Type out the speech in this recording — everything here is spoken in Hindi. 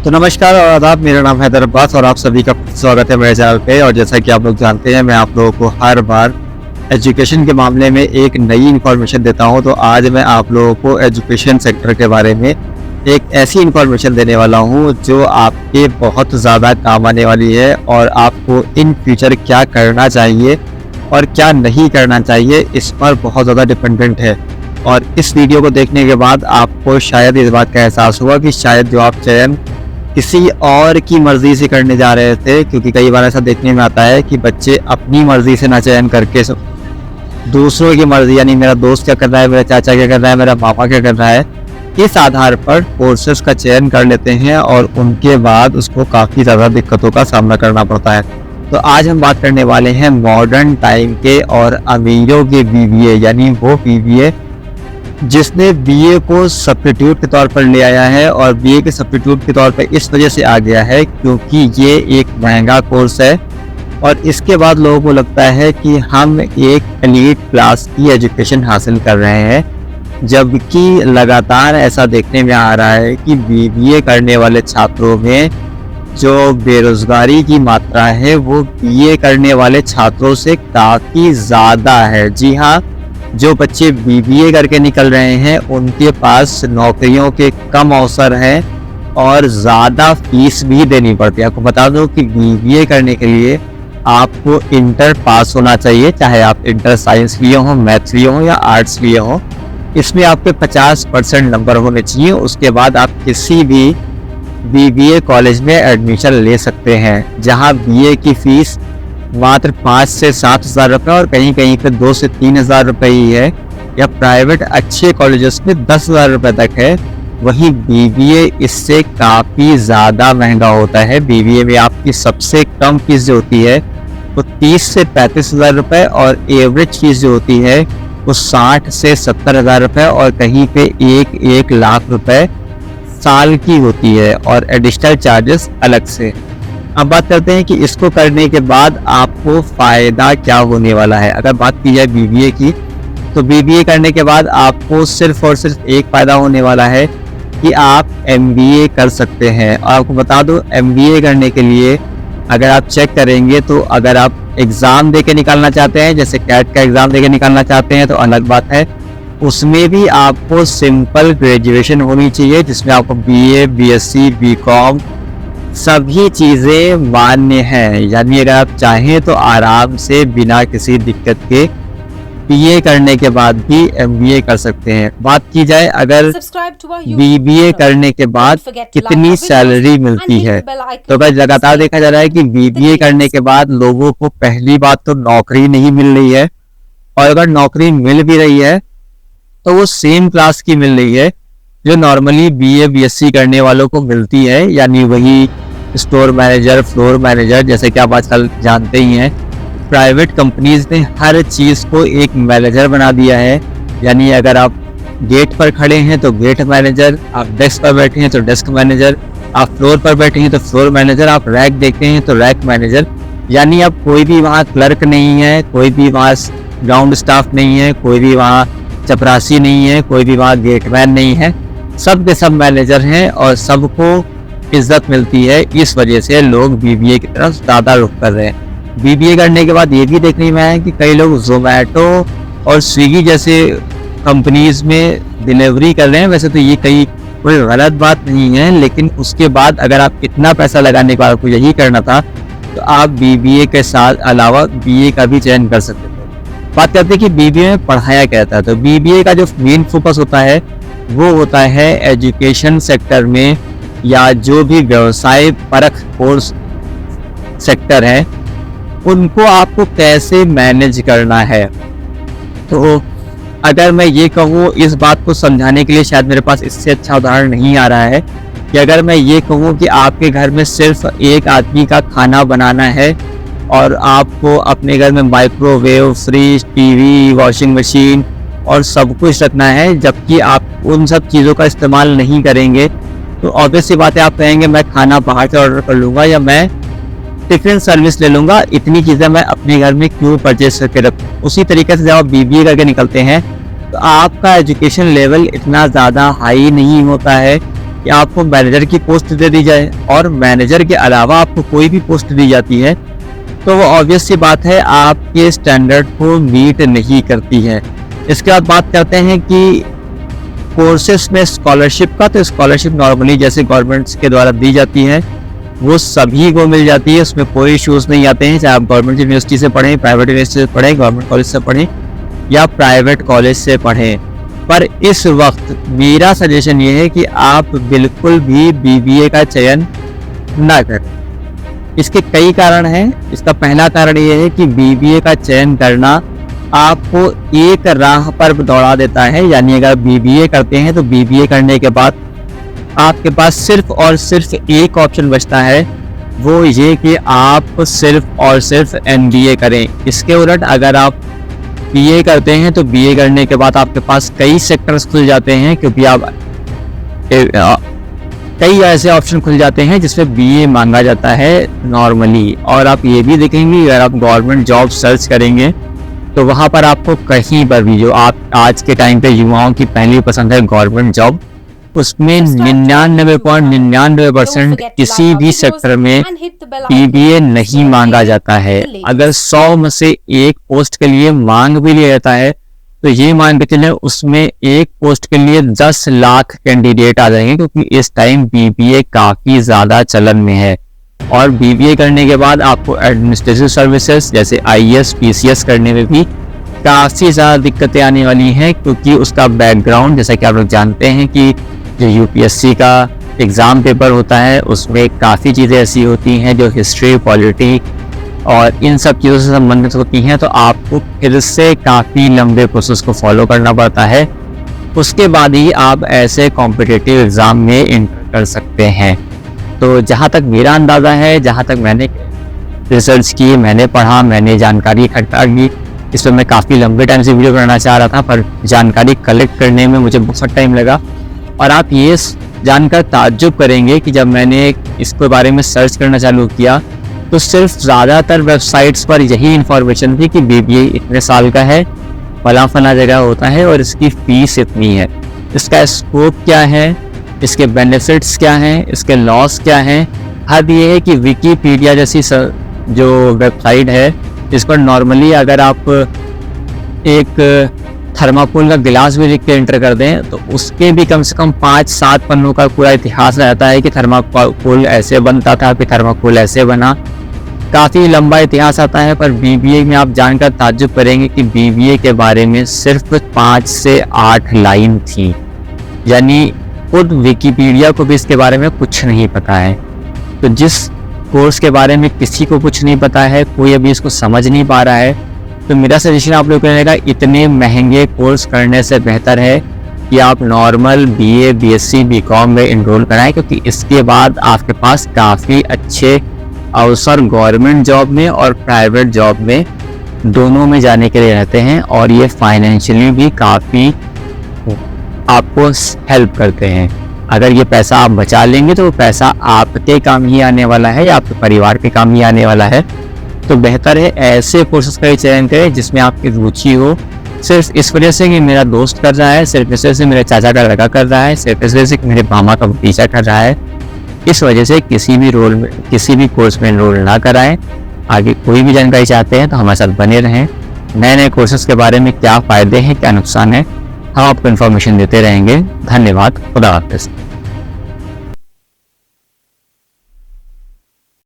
तो नमस्कार और आदाब। मेरा नाम हैदर अब्बास और आप सभी का स्वागत है मेरे चैनल पे। और जैसा कि आप लोग जानते हैं, मैं आप लोगों को हर बार एजुकेशन के मामले में एक नई इन्फॉर्मेशन देता हूं। तो आज मैं आप लोगों को एजुकेशन सेक्टर के बारे में एक ऐसी इन्फॉर्मेशन देने वाला हूं जो आपके बहुत ज़्यादा काम आने वाली है और आपको इन फ्यूचर क्या करना चाहिए और क्या नहीं करना चाहिए इस पर बहुत ज़्यादा डिपेंडेंट है। और इस वीडियो को देखने के बाद आपको शायद इस बात का एहसास हुआ कि शायद जो आप चयन किसी और की मर्जी से करने जा रहे थे, क्योंकि कई बार ऐसा देखने में आता है कि बच्चे अपनी मर्जी से ना चयन करके दूसरों की मर्जी, यानी मेरा दोस्त क्या कर रहा है, मेरा चाचा क्या कर रहा है, मेरा मामा क्या कर रहा है, इस आधार पर कोर्सेज का चयन कर लेते हैं और उनके बाद उसको काफ़ी ज़्यादा दिक्कतों का सामना करना पड़ता है। तो आज हम बात करने वाले हैं मॉडर्न टाइम के और अमीरों के बीबीए, यानी वो बीबीए जिसने बीए को सब्स्टिट्यूट के तौर पर ले आया है। और बीए के सब्स्टिट्यूट के तौर पर इस वजह से आ गया है क्योंकि ये एक महंगा कोर्स है और इसके बाद लोगों को लगता है कि हम एक एलीट क्लास की एजुकेशन हासिल कर रहे हैं, जबकि लगातार ऐसा देखने में आ रहा है कि बीबीए करने वाले छात्रों में जो बेरोजगारी की मात्रा है वो बीए करने वाले छात्रों से काफ़ी ज़्यादा है। जी हाँ, जो बच्चे बीबीए करके निकल रहे हैं उनके पास नौकरियों के कम अवसर हैं और ज़्यादा फीस भी देनी पड़ती है। आपको बता दो कि बीबीए करने के लिए आपको इंटर पास होना चाहिए, चाहे आप इंटर साइंस लिए हो, मैथ्स लिए हो या आर्ट्स लिए हो। इसमें आपके 50% नंबर होने चाहिए। उसके बाद आप किसी भी बीबीए कॉलेज में एडमिशन ले सकते हैं, जहां बीए की फ़ीस मात्र 5 से 7 हज़ार रुपये और कहीं कहीं पे 2 से 3 हज़ार रुपये ही है, या प्राइवेट अच्छे कॉलेजेस में 10 हज़ार रुपये तक है। वहीं बीबीए इससे काफ़ी ज़्यादा महंगा होता है। बीबीए में आपकी सबसे कम फीस जो होती है वो 30 से 35 हज़ार रुपये और एवरेज फीस जो होती है वो 60 से 70 हज़ार रुपये और कहीं पे 1 लाख रुपये साल की होती है और एडिशनल चार्जेस अलग से। अब बात करते हैं कि इसको करने के बाद आपको फ़ायदा क्या होने वाला है। अगर बात की जाए बीबीए की, तो बीबीए करने के बाद आपको सिर्फ और सिर्फ एक फ़ायदा होने वाला है कि आप एमबीए कर सकते हैं। और आपको बता दो, एमबीए करने के लिए अगर आप चेक करेंगे तो अगर आप एग्ज़ाम दे के निकालना चाहते हैं, जैसे कैट का एग्ज़ाम दे के निकालना चाहते हैं तो अलग बात है। उसमें भी आपको सिंपल ग्रेजुएशन होनी चाहिए जिसमें आपको बीए, बीएससी, बीकॉम सभी चीज़ें मान्य हैं। यानी अगर आप चाहें तो आराम से बिना किसी दिक्कत के बीए करने के बाद भी एमबीए कर सकते हैं। बात की जाए अगर बीबीए करने के बाद कितनी सैलरी मिलती है, तो अगर लगातार देखा जा रहा है कि बीबीए करने के बाद लोगों को पहली बात तो नौकरी नहीं मिल रही है, और अगर नौकरी मिल भी रही है तो वो सेम क्लास की मिल रही है जो नॉर्मली बीए बीएससी करने वालों को मिलती है। यानी वही स्टोर मैनेजर, फ्लोर मैनेजर, जैसे कि आप आजकल जानते ही हैं प्राइवेट कंपनीज ने हर चीज़ को एक मैनेजर बना दिया है। यानी अगर आप गेट पर खड़े हैं तो गेट मैनेजर, आप डेस्क पर बैठे हैं तो डेस्क मैनेजर, आप फ्लोर पर बैठे हैं तो फ्लोर मैनेजर, आप रैक देखते हैं तो रैक मैनेजर। यानी अब कोई भी वहाँ क्लर्क नहीं है, कोई भी वहाँ ग्राउंड स्टाफ नहीं है, कोई भी वहाँ चपरासी नहीं है, कोई भी वहाँ गेटमैन नहीं है, सब के सब मैनेजर हैं और सबको इज्जत मिलती है। इस वजह से लोग बीबीए की तरफ ज़्यादा रुख कर रहे हैं। बीबीए करने के बाद ये भी देखने में आया कि कई लोग जोमेटो और स्विगी जैसे कंपनीज में डिलीवरी कर रहे हैं। वैसे तो ये कोई गलत बात नहीं है, लेकिन उसके बाद अगर आप इतना पैसा लगाने के बाद आपको यही करना था तो आप बीबीए के साथ अलावा बीए का भी चयन कर सकते थे। बात करते हैं कि बीबीए में पढ़ाया क्या था, तो बीबीए का जो मेन फोकस होता है वो होता है एजुकेशन सेक्टर में या जो भी व्यवसाय परख कोर्स सेक्टर है उनको आपको कैसे मैनेज करना है। तो अगर मैं ये कहूँ, इस बात को समझाने के लिए शायद मेरे पास इससे अच्छा उदाहरण नहीं आ रहा है कि अगर मैं ये कहूँ कि आपके घर में सिर्फ एक आदमी का खाना बनाना है और आपको अपने घर में microwave, fridge, TV, washing machine और सब कुछ रखना है, जबकि आप उन सब चीज़ों का इस्तेमाल नहीं करेंगे, तो ऑब्वियस सी बात है आप कहेंगे मैं खाना बाहर से ऑर्डर कर लूँगा या मैं टिफिन सर्विस ले लूँगा, इतनी चीज़ें मैं अपने घर में क्यों परचेज करके रखूँ। उसी तरीके से जब आप बीबीए करके निकलते हैं तो आपका एजुकेशन लेवल इतना ज़्यादा हाई नहीं होता है कि आपको मैनेजर की पोस्ट दे दी जाए और मैनेजर के अलावा आपको कोई भी पोस्ट दी जाती है तो वो ऑब्वियस सी बात है आपके स्टैंडर्ड को मीट नहीं करती है। इसके बाद बात करते हैं कि कोर्सेस में स्कॉलरशिप का। तो स्कॉलरशिप नॉर्मली जैसे गवर्नमेंट्स के द्वारा दी जाती है वो सभी को मिल जाती है, उसमें कोई इश्यूज नहीं आते हैं, चाहे आप गवर्नमेंट यूनिवर्सिटी से पढ़ें, प्राइवेट यूनिवर्सिटी से पढ़ें, गवर्नमेंट कॉलेज से पढ़ें या प्राइवेट कॉलेज से पढ़ें। पर इस वक्त मेरा सजेशन ये है कि आप बिल्कुल भी बीबीए का चयन ना करें। इसके कई कारण हैं। इसका पहला कारण ये है कि बीबीए का चयन करना आपको एक राह पर दौड़ा देता है। यानी अगर बीबीए करते हैं तो बीबीए करने के बाद आपके पास सिर्फ और सिर्फ एक ऑप्शन बचता है, वो ये कि आप सिर्फ और सिर्फ एमबीए करें। इसके उलट अगर आप बीए करते हैं तो बीए करने के बाद आपके पास कई सेक्टर्स खुल जाते हैं, क्योंकि आप कई ऐसे ऑप्शन खुल जाते हैं जिसमें बीए मांगा जाता है नॉर्मली। और आप ये भी देखेंगे अगर आप गवर्नमेंट जॉब सर्च करेंगे तो वहाँ पर आपको कहीं पर भी, जो आप आज के टाइम पे युवाओं की पहली पसंद है गवर्नमेंट जॉब, उसमें 99.99% किसी भी सेक्टर में बीबीए नहीं मांगा जाता है। अगर 100 में से एक पोस्ट के लिए मांग भी लिया जाता है तो ये मान के चलें उसमें एक पोस्ट के लिए 10 लाख कैंडिडेट आ जाएंगे, क्योंकि इस टाइम बीबीए काफी ज्यादा चलन में है। और बीबीए करने के बाद आपको एडमिनिस्ट्रेटिव सर्विसेज जैसे आईएएस पीसीएस करने में भी काफी ज्यादा दिक्कतें आने वाली हैं, क्योंकि उसका बैकग्राउंड, जैसा कि आप लोग जानते हैं कि जो यूपीएससी का एग्जाम पेपर होता है उसमें काफ़ी चीज़ें ऐसी होती हैं जो हिस्ट्री, पॉलिटी और इन सब चीज़ों से संबंधित होती हैं, तो आपको फिर से काफ़ी लंबे प्रोसेस को फॉलो करना पड़ता है। उसके बाद ही आप ऐसे कॉम्पिटिटिव एग्ज़ाम में एंटर कर सकते हैं। तो जहाँ तक मेरा अंदाज़ा है, जहाँ तक मैंने रिसर्च की, मैंने पढ़ा, मैंने जानकारी इकट्ठा की, इस पर मैं काफ़ी लंबे टाइम से वीडियो बनाना चाह रहा था, पर जानकारी कलेक्ट करने में मुझे बहुत टाइम लगा। और आप ये जानकर ताज्जुब करेंगे कि जब मैंने इसके बारे में सर्च करना चालू किया तो सिर्फ ज़्यादातर वेबसाइट्स पर यही इन्फॉर्मेशन थी कि बीबीए इतने साल का है, फला फला जगह होता है और इसकी फ़ीस इतनी है। इसका स्कोप क्या है, इसके बेनिफिट्स क्या हैं, इसके लॉस क्या हैं। हद ये है कि विकीपीडिया जैसी जो वेबसाइट है इस पर नॉर्मली अगर आप एक थर्माकोल का गिलास भी लिख के एंटर कर दें तो उसके भी कम से कम 5-7 पन्नों का पूरा इतिहास रहता है कि थर्माकोल ऐसे बनता था, फिर थर्माकोल ऐसे बना। काफ़ी लंबा इतिहास आता है। पर बीबीए में आप जानकर ताज्जुब करेंगे कि बीबीए के बारे में सिर्फ 5 से 8 लाइन थी। यानी खुद विकीपीडिया को भी इसके बारे में कुछ नहीं पता है। तो जिस कोर्स के बारे में किसी को कुछ नहीं पता है, कोई अभी इसको समझ नहीं पा रहा है, तो मेरा सजेशन आप लोग को रहेगा इतने महंगे कोर्स करने से बेहतर है कि आप नॉर्मल बीए, बीएससी, बीकॉम में इनरोल कराएं, क्योंकि इसके बाद आपके पास काफ़ी अच्छे अवसर गवर्नमेंट जॉब में और प्राइवेट जॉब में दोनों में जाने के लिए रहते हैं। और ये फाइनेंशियली भी काफ़ी आपको हेल्प करते हैं। अगर ये पैसा आप बचा लेंगे तो वो पैसा आपके काम ही आने वाला है या आपके परिवार के काम ही आने वाला है। तो बेहतर है ऐसे कोर्सेज का चयन करें जिसमें आपकी रुचि हो। सिर्फ इस वजह से कि मेरा दोस्त कर रहा है, सिर्फ इस वजह से मेरे चाचा का लड़का कर रहा है, सिर्फ इस वजह से कि मेरे मामा का भतीजा कर रहा है, इस वजह से किसी भी कोर्स में एनरोल ना कराएं। आगे कोई भी जानकारी चाहते हैं तो हमारे साथ बने रहें। नए नए कोर्सेज के बारे में क्या फ़ायदे हैं, क्या नुकसान है, हम आपको इन्फॉर्मेशन देते रहेंगे। धन्यवाद। खुदा हाफिज़।